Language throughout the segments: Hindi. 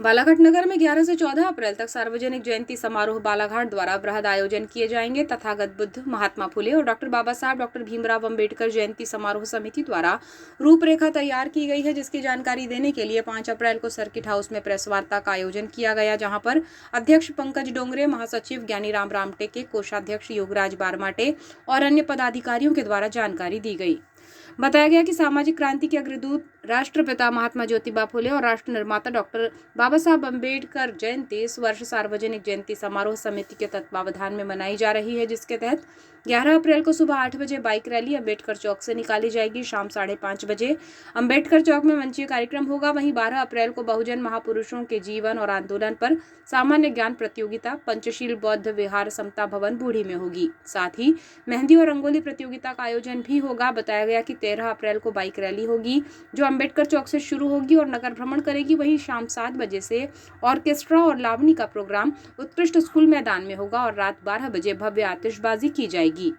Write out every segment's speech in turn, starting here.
बालाघाट नगर में 11 से 14 अप्रैल तक सार्वजनिक जयंती समारोह बालाघाट द्वारा बृहद आयोजन किए जाएंगे। तथागत बुद्ध, महात्मा फुले और डॉक्टर बाबा साहब डॉक्टर भीमराव अंबेडकर जयंती समारोह समिति द्वारा रूपरेखा तैयार की गई है, जिसकी जानकारी देने के लिए 5 अप्रैल को सर्किट हाउस में प्रेस वार्ता का आयोजन किया गया, जहां पर अध्यक्ष पंकज डोंगरे, महासचिव ज्ञानीराम रामटेके, कोषाध्यक्ष योगराज बारमाटे और अन्य पदाधिकारियों के द्वारा जानकारी दी गई। बताया गया कि सामाजिक क्रांति के अग्रदूत राष्ट्रपिता महात्मा ज्योतिबा फुले और राष्ट्र निर्माता डॉक्टर बाबा साहब अम्बेडकर जयंती इस वर्ष सार्वजनिक जयंती समारोह समिति के तत्वावधान में मनाई जा रही है, जिसके तहत 11 अप्रैल को सुबह 8 बजे बाइक रैली अम्बेडकर चौक से निकाली जाएगी। शाम 5:30 बजे अम्बेडकर चौक में मंचीय कार्यक्रम होगा। वहीं 12 अप्रैल को बहुजन महापुरुषों के जीवन और आंदोलन पर सामान्य ज्ञान प्रतियोगिता पंचशील बौद्ध विहार समता भवन बूढ़ी में होगी। साथ ही मेहंदी और रंगोली प्रतियोगिता का आयोजन भी होगा। बताया गया कि 13 अप्रैल को बाइक रैली होगी जो अम्बेडकर चौक से शुरू होगी और नगर भ्रमण करेगी। वहीं शाम 7 बजे से ऑर्केस्ट्रा और लावनी का प्रोग्राम उत्कृष्ट स्कूल मैदान में होगा और रात 12 बजे भव्य आतिशबाजी की जाएगी।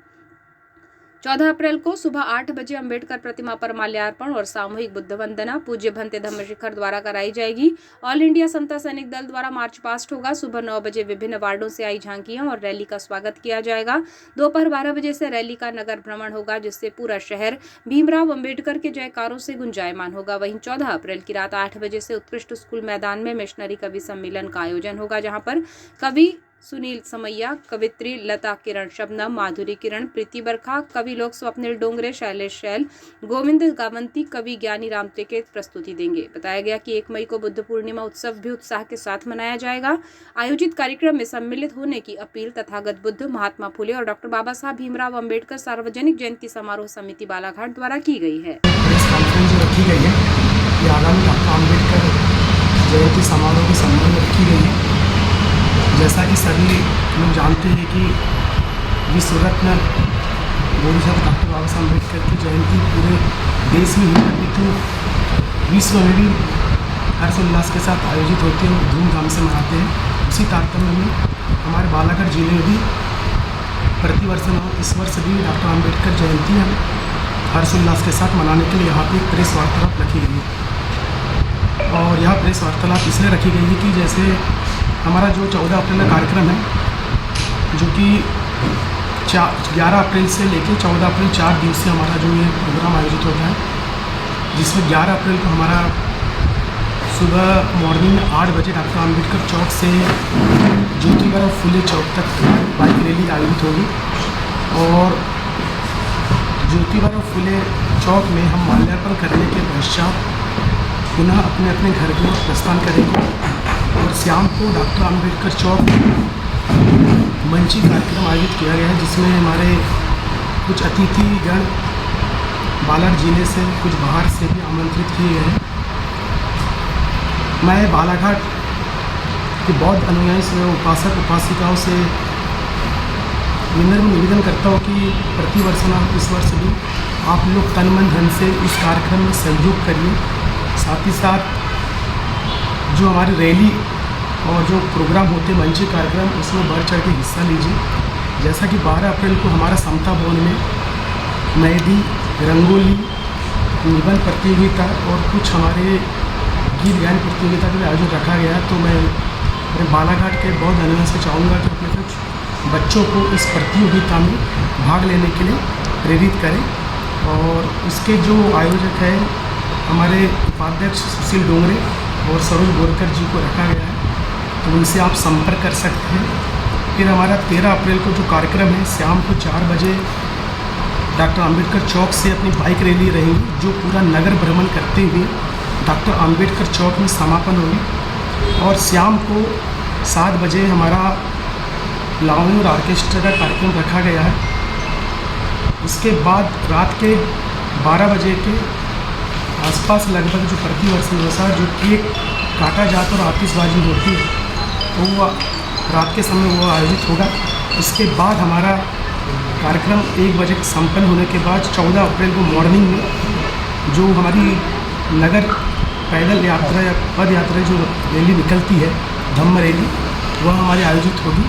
14 अप्रैल को सुबह 8 बजे अम्बेडकर प्रतिमा पर माल्यार्पण और सामूहिक बुद्ध वंदना पूज्य भंते धम्मशिखर द्वारा कराई जाएगी। ऑल इंडिया समता सैनिक दल द्वारा मार्च पास्ट होगा। सुबह 9 बजे विभिन्न वार्डों से आई झांकियां और रैली का स्वागत किया जाएगा। दोपहर 12 बजे से रैली का नगर भ्रमण होगा, जिससे पूरा शहर भीमराव अम्बेडकर के जयकारों से गुंजायमान होगा। वहीं 14 अप्रैल की रात 8 बजे से उत्कृष्ट स्कूल मैदान में मिशनरी कवि सम्मेलन का आयोजन होगा, जहाँ पर कवि सुनील समैया, कवित्री लता किरण शबनम, माधुरी किरण, प्रीति बरखा, कवि लोक स्वप्निल डोंगरे, शैलेश शैल, गोविंद गावंती, कवि ज्ञानी रामटेके प्रस्तुति देंगे। बताया गया कि 1 मई को बुद्ध पूर्णिमा उत्सव भी उत्साह के साथ मनाया जाएगा। आयोजित कार्यक्रम में सम्मिलित होने की अपील तथागत बुद्ध, महात्मा फुले और डॉक्टर बाबा साहब भीमराव अम्बेडकर सार्वजनिक जयंती समारोह समिति बालाघाट द्वारा की गई है। जयंती समारोह के संबंध में रखी गई है। जैसा कि सभी लोग जानते हैं कि विश्व रत्न डॉक्टर बाबा साहब अम्बेडकर की जयंती पूरे देश में ही अपितु विश्व में भी हर्षोल्लास के साथ आयोजित होती है और धूमधाम से मनाते हैं। उसी तारतम्य में हमारे बालाघाट जिले में भी प्रतिवर्ष इस वर्ष भी डॉक्टर अम्बेडकर जयंती हम हर्षोल्लास के साथ मनाने के लिए यहाँ पर प्रेस वार्तालाप रखी गई है। और यह प्रेस वार्तालाप इसलिए रखी गई है कि जैसे हमारा जो 14 अप्रैल का कार्यक्रम है, जो कि 11 अप्रैल से लेकर 14 अप्रैल 4 दिवसीय हमारा जो ये प्रोग्राम आयोजित होता है, जिसमें 11 अप्रैल को हमारा सुबह मॉर्निंग में 8 बजे डॉक्टर अम्बेडकर चौक से ज्योतिबा फुले चौक तक बाइक रैली आयोजित होगी और ज्योतिबा फुले चौक में हम माल्यार्पण करने के पश्चात पुनः अपने अपने घर को प्रस्थान करेंगे और शाम को डॉक्टर अम्बेडकर चौक मंची कार्यक्रम आयोजित किया गया है, जिसमें हमारे कुछ अतिथिगण बालाघाट जिले से, कुछ बाहर से भी आमंत्रित किए गए हैं। मैं बालाघाट के बौद्ध अनुयायी से, उपासक उपासिकाओं से विनम्र निवेदन करता हूँ कि प्रतिवर्ष इस वर्ष भी आप लोग तन मन धन से इस कार्यक्रम में सहयोग करिए। साथ ही साथ जो हमारी रैली और जो प्रोग्राम होते हैं मंची कार्यक्रम, उसमें बढ़ चढ़ के हिस्सा लीजिए। जैसा कि 12 अप्रैल को हमारा समता भवन में मेहंदी, रंगोली, निबंध प्रतियोगिता और कुछ हमारे गीत गायन प्रतियोगिता का भी आयोजन रखा गया है। तो मैं अपने बालाघाट के बौद्ध अनुयायियों से चाहूँगा कि अपने कुछ बच्चों को इस प्रतियोगिता में भाग लेने के लिए प्रेरित करें। और इसके जो आयोजक है हमारे उपाध्यक्ष सुशील डोंगरे और सरोज बोरकर जी को रखा गया है, तो उनसे आप संपर्क कर सकते हैं। फिर हमारा 13 अप्रैल को जो कार्यक्रम है, शाम को 4 बजे डॉक्टर अम्बेडकर चौक से अपनी बाइक रैली रहेगी, जो पूरा नगर भ्रमण करते हुए डॉक्टर अम्बेडकर चौक में समापन होगी। और शाम को 7 बजे हमारा लावनी और ऑर्केस्ट्रा का कार्यक्रम रखा गया है। उसके बाद रात के 12 बजे के आसपास लगभग जो प्रतिवर्ष अनुसार जो केक काटा जाता और आतिशबाजी होती है, तो वो रात के समय वो आयोजित होगा। इसके बाद हमारा कार्यक्रम 1 बजे संपन्न होने के बाद 14 अप्रैल को मॉर्निंग में जो हमारी नगर पैदल यात्रा या पद यात्रा जो रैली निकलती है, धम्म रैली, वह हमारी आयोजित होगी।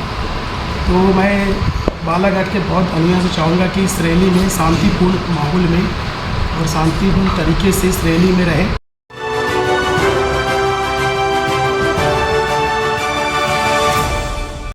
तो मैं बालाघाट के बहुत अनुयायियों से चाहूँगा कि इस रैली में शांतिपूर्ण माहौल में और शांतिपूर्ण तरीके से इस रैली में रहे।